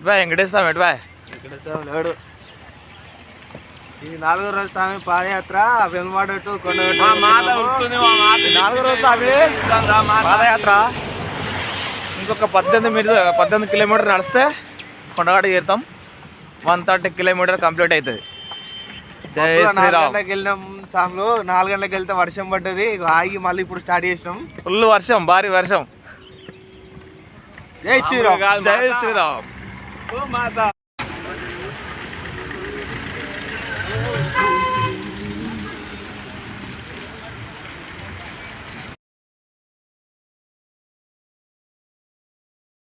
ఎటువా వెంకటేశ్వర స్వామి ఎటువా లేడు. ఇది 4వ రోజు స్వామి పాదయాత్ర వెనుమాడ టు కొండగట్టు. 4వ రోజు స్వామి పాదయాత్ర. ఇంకొక 18 కిలోమీటర్ నడిస్తే కొండగట్టు చేరుతాం. 130 కిలోమీటర్ కంప్లీట్ అవుతుంది. జై శ్రీరామ్. వెళ్ళినాం సాంగ్లు 4 గంటలకు వెళ్తే వర్షం పడ్డది, ఆగి మళ్ళీ ఇప్పుడు స్టార్ట్ చేసినాం. ఫుల్ వర్షం, భారీ వర్షం. జై శ్రీరామ్. జై శ్రీరామ్.